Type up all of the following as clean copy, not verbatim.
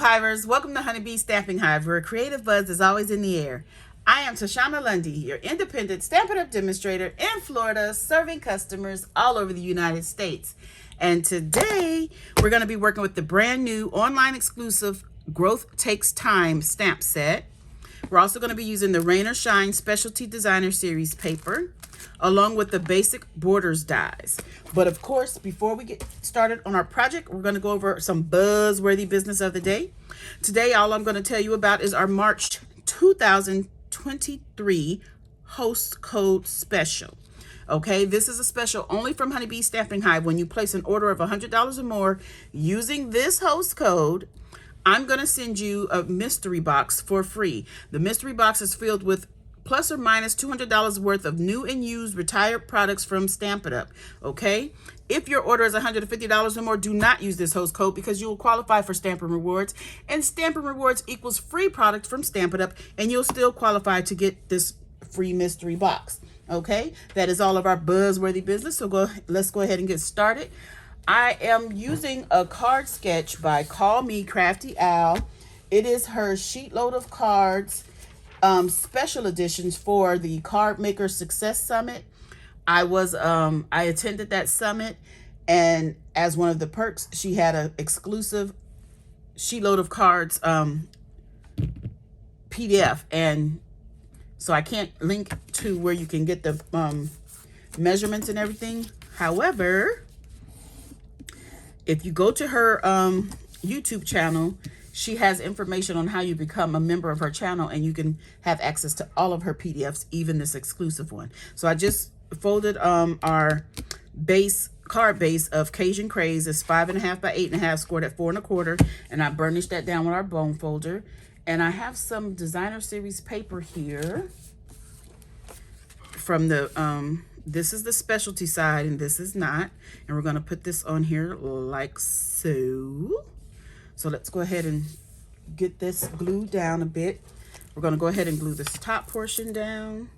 Hivers, welcome to Honeybee Stamping Hive, where creative buzz is always in the air. I am Tashana Lundy, your independent Stampin' Up Demonstrator in Florida, serving customers all over the United States. And today, we're going to be working with the brand new online exclusive Growth Takes Time stamp set. We're also going to be using the Rain or Shine Specialty Designer Series paper, along with the basic borders dies. But of course, before we get started on our project, we're going to go over some buzzworthy business of the day. Today, all I'm going to tell you about is our March 2023 host code special. Okay, this is a special only from Honeybee Stamping Hive. When you place an order of $100 or more using this host code, I'm going to send you a mystery box for free. The mystery box is filled with plus or minus $200 worth of new and used retired products from Stampin' Up. Okay? If your order is $150 or more, do not use this host code because you will qualify for Stampin' Rewards. And Stampin' Rewards equals free product from Stampin' Up. And you'll still qualify to get this free mystery box. Okay? That is all of our buzzworthy business. So let's go ahead and get started. I am using a card sketch by Call Me Crafty Owl. It is her sheet load of cards special editions for the Card Maker Success Summit. I attended that summit, and as one of the perks, she had an exclusive sheet load of cards PDF, and so I can't link to where you can get the measurements and everything. However, if you go to her YouTube channel, she has information on how you become a member of her channel, and you can have access to all of her PDFs, even this exclusive one. So I just folded our card base of Cajun Craze. It's 5.5 by 8.5, scored at 4 1/4, and I burnished that down with our bone folder. And I have some designer series paper here from the this is the specialty side and this is not, and we're going to put this on here like so. So let's go ahead and get this glued down a bit. We're going to go ahead and glue this top portion down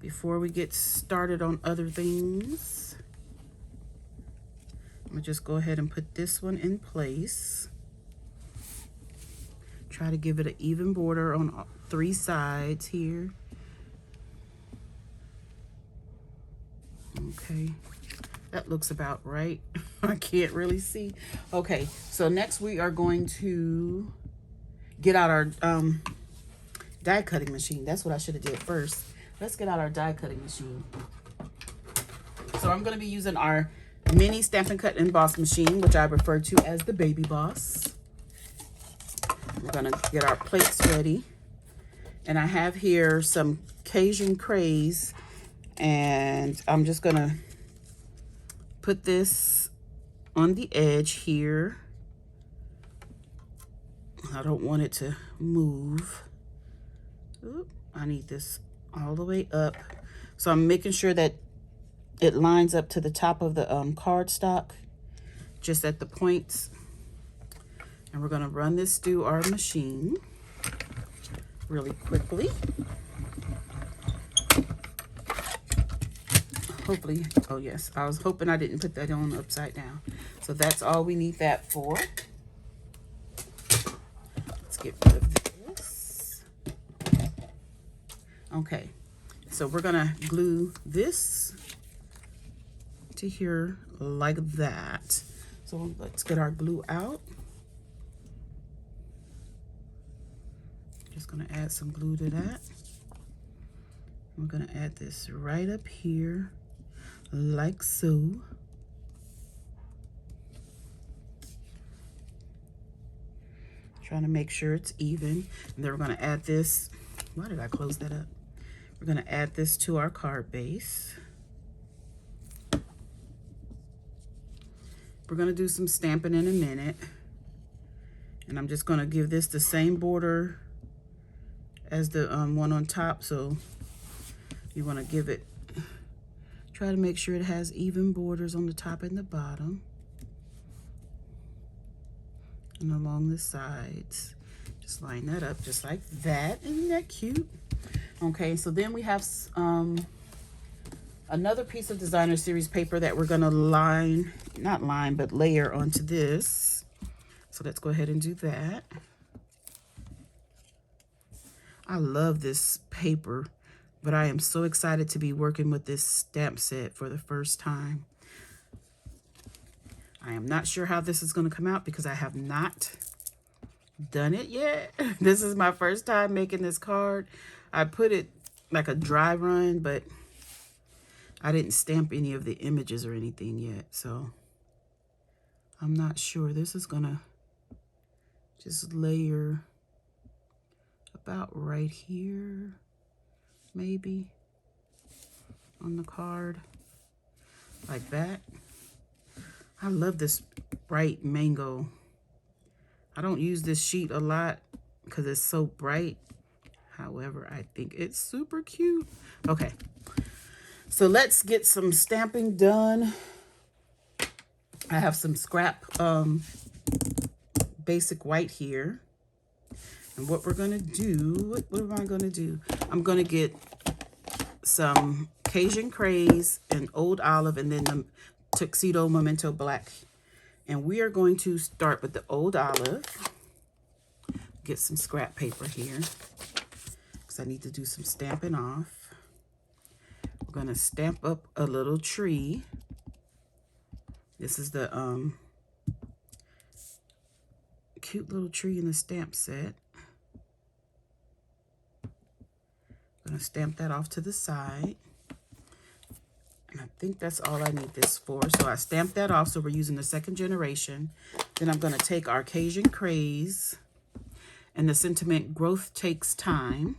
before we get started on other things. I'm going to just go ahead and put this one in place. Try to give it an even border on all 3 sides here. Okay. That looks about right. I can't really see. Okay, so next we are going to get out our die cutting machine. That's what I should have did first. Let's get out our die cutting machine. So I'm going to be using our mini Stampin' Cut Emboss machine, which I refer to as the Baby Boss. We're going to get our plates ready. And I have here some Cajun Craze, and I'm just going to put this on the edge here. I don't want it to move. Oop, I need this all the way up. So I'm making sure that it lines up to the top of the cardstock, just at the points. And we're gonna run this through our machine really quickly. Hopefully, oh yes, I was hoping I didn't put that on upside down. So that's all we need that for. Let's get rid of this. Okay, so we're gonna glue this to here like that. So let's get our glue out. Just gonna add some glue to that. I'm gonna add this right up here, like so. Trying to make sure it's even. And then we're going to add this. Why did I close that up? We're going to add this to our card base. We're going to do some stamping in a minute. And I'm just going to give this the same border as the one on top. So you want to give it, try to make sure it has even borders on the top and the bottom. And along the sides. Just line that up just like that. Isn't that cute? Okay, so then we have another piece of designer series paper that we're gonna layer onto this. So let's go ahead and do that. I love this paper, but I am so excited to be working with this stamp set for the first time. I am not sure how this is going to come out because I have not done it yet. This is my first time making this card. I put it like a dry run, but I didn't stamp any of the images or anything yet, so I'm not sure. This is going to just layer about right here, maybe, on the card, like that. I love this bright mango. I don't use this sheet a lot because it's so bright. However, I think it's super cute. Okay, so let's get some stamping done. I have some scrap basic white here. And what we're going to do, what am I going to do? I'm going to get some Cajun Craze and Old Olive and then the Tuxedo Memento Black. And we are going to start with the Old Olive. Get some scrap paper here because I need to do some stamping off. We're going to stamp up a little tree. This is the cute little tree in the stamp set. I'm going to stamp that off to the side. And I think that's all I need this for. So I stamped that off, so we're using the second generation. Then I'm going to take our Cajun Craze and the sentiment Growth Takes Time.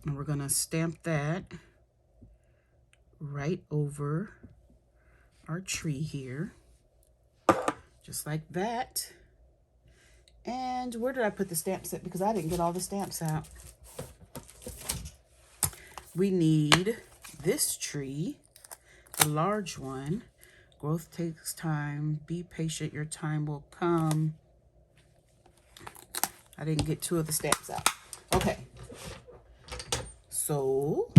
And we're going to stamp that right over our tree here. Just like that. And where did I put the stamp set? Because I didn't get all the stamps out. We need this tree, the large one. Growth takes time. Be patient. Your time will come. I didn't get 2 of the stamps out. Okay. So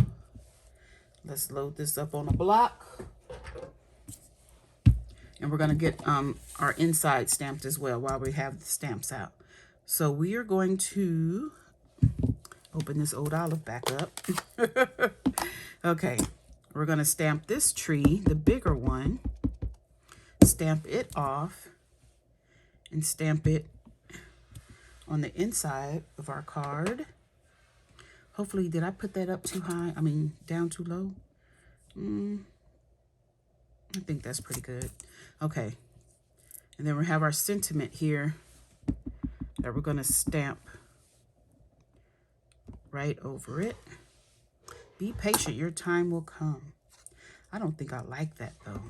let's load this up on a block. And we're going to get our inside stamped as well while we have the stamps out. So we are going to open this Old Olive back up. Okay, we're going to stamp this tree, the bigger one, stamp it off, and stamp it on the inside of our card. Hopefully, did I put that up too high? I mean, down too low? I think that's pretty good. Okay, and then we have our sentiment here that we're going to stamp right over it. Be patient, your time will come. I don't think I like that though.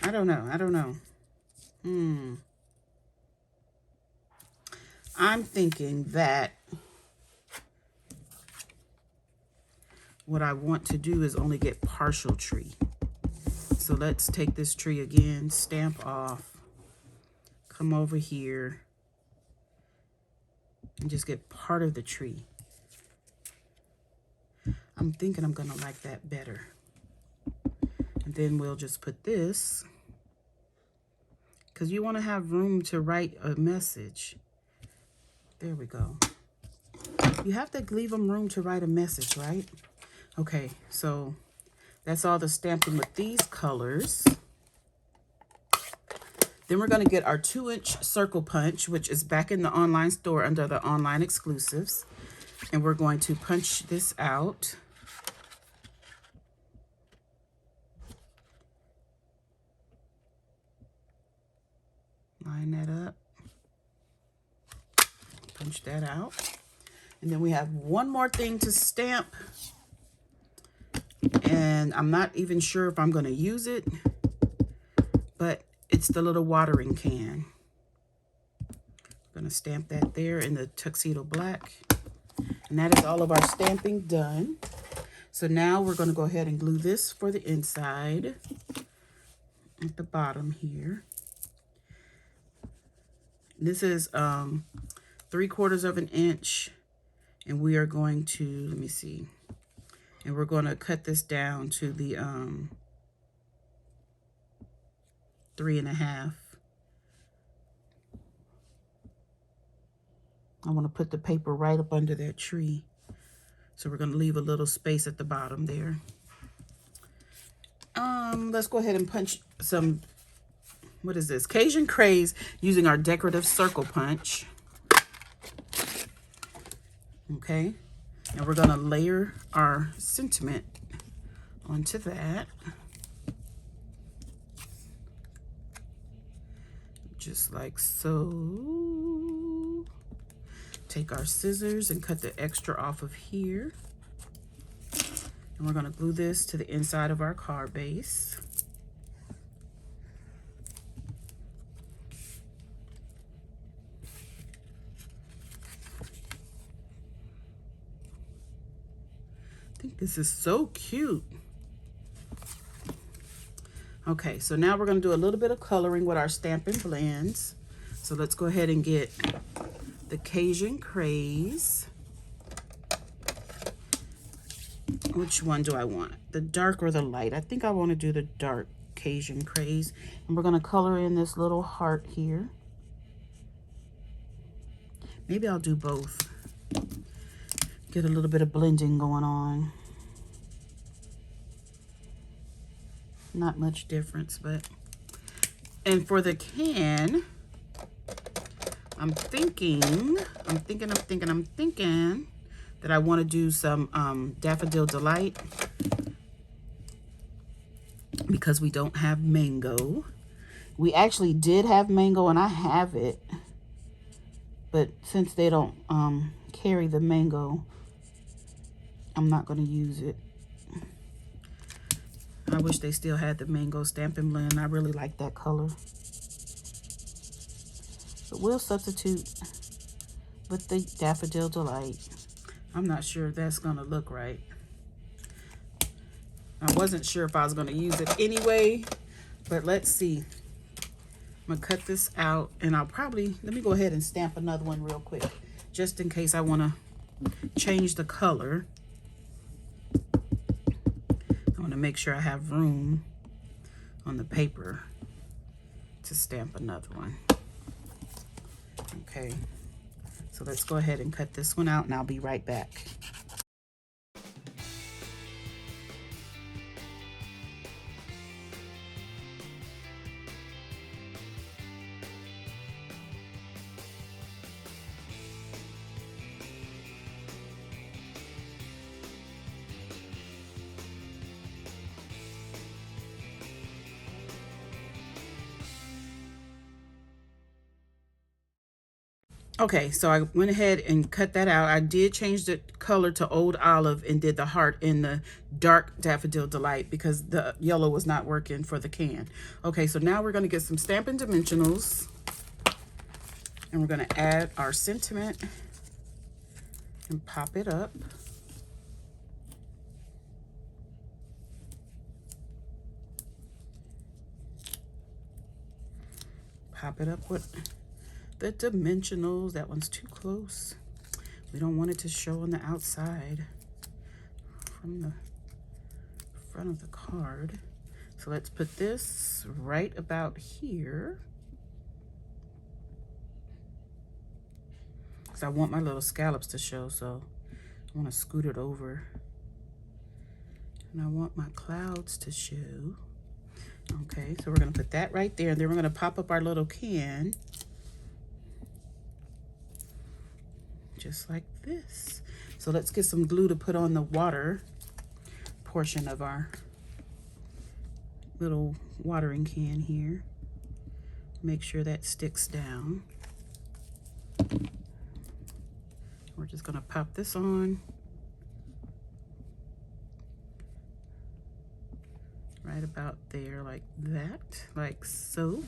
I don't know. I'm thinking that what I want to do is only get partial tree. So let's take this tree again, stamp off, come over here, and just get part of the tree. I'm thinking I'm gonna like that better. And then we'll just put this, because you want to have room to write a message. There we go. You have to leave them room to write a message, right? Okay, so that's all the stamping with these colors. Then we're going to get our 2-inch circle punch, which is back in the online store under the online exclusives. And we're going to punch this out. Line that up. Punch that out. And then we have one more thing to stamp. And I'm not even sure if I'm going to use it, but it's the little watering can. I'm going to stamp that there in the Tuxedo Black. And that is all of our stamping done. So now we're going to go ahead and glue this for the inside at the bottom here. This is 3/4 of an inch, and we are going to, let me see, and we're going to cut this down to the 3.5 I want to put the paper right up under that tree. So we're going to leave a little space at the bottom there. Let's go ahead and punch some, what is this? Cajun Craze using our decorative circle punch. Okay. And we're going to layer our sentiment onto that. Just like so. Take our scissors and cut the extra off of here. And we're going to glue this to the inside of our card base. I think this is so cute. Okay, so now we're going to do a little bit of coloring with our Stampin' Blends. So let's go ahead and get the Cajun Craze. Which one do I want? The dark or the light? I think I want to do the dark Cajun Craze. And we're going to color in this little heart here. Maybe I'll do both. Get a little bit of blending going on. Not much difference, but... And for the can, I'm thinking that I want to do some Daffodil Delight because we don't have mango. We actually did have mango and I have it, but since they don't carry the mango, I'm not going to use it. I wish they still had the mango Stampin' Blend. I really like that color. But we'll substitute with the Daffodil Delight. I'm not sure if that's going to look right. I wasn't sure if I was going to use it anyway, but let's see. I'm going to cut this out and I'll probably, let me go ahead and stamp another one real quick, just in case I want to change the color. I want to make sure I have room on the paper to stamp another one. Okay, so let's go ahead and cut this one out and I'll be right back. Okay, so I went ahead and cut that out. I did change the color to Old Olive and did the heart in the dark Daffodil Delight because the yellow was not working for the can. Okay, so now we're going to get some Stampin' Dimensionals and we're going to add our sentiment and pop it up. Pop it up with the dimensionals. That one's too close. We don't want it to show on the outside from the front of the card. So let's put this right about here. Because I want my little scallops to show, so I want to scoot it over. And I want my clouds to show. Okay, so we're going to put that right there. And then we're going to pop up our little can. Just like this. So let's get some glue to put on the water portion of our little watering can here. Make sure that sticks down. We're just going to pop this on right about there, like that, like so.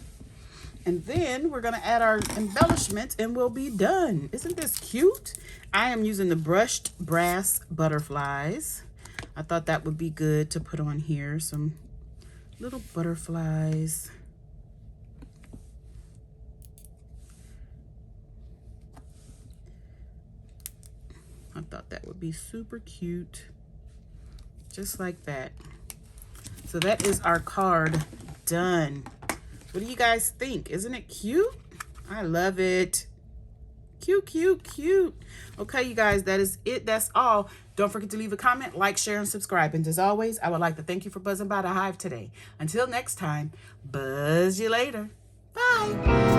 And then we're going to add our embellishments and we'll be done. Isn't this cute? I am using the brushed brass butterflies. I thought that would be good to put on here. Some little butterflies. I thought that would be super cute. Just like that. So that is our card done. What do you guys think? Isn't it cute? I love it. Cute, cute, cute. Okay, you guys, that is it. That's all. Don't forget to leave a comment, like, share, and subscribe. And as always, I would like to thank you for buzzing by the Hive today. Until next time, buzz you later. Bye.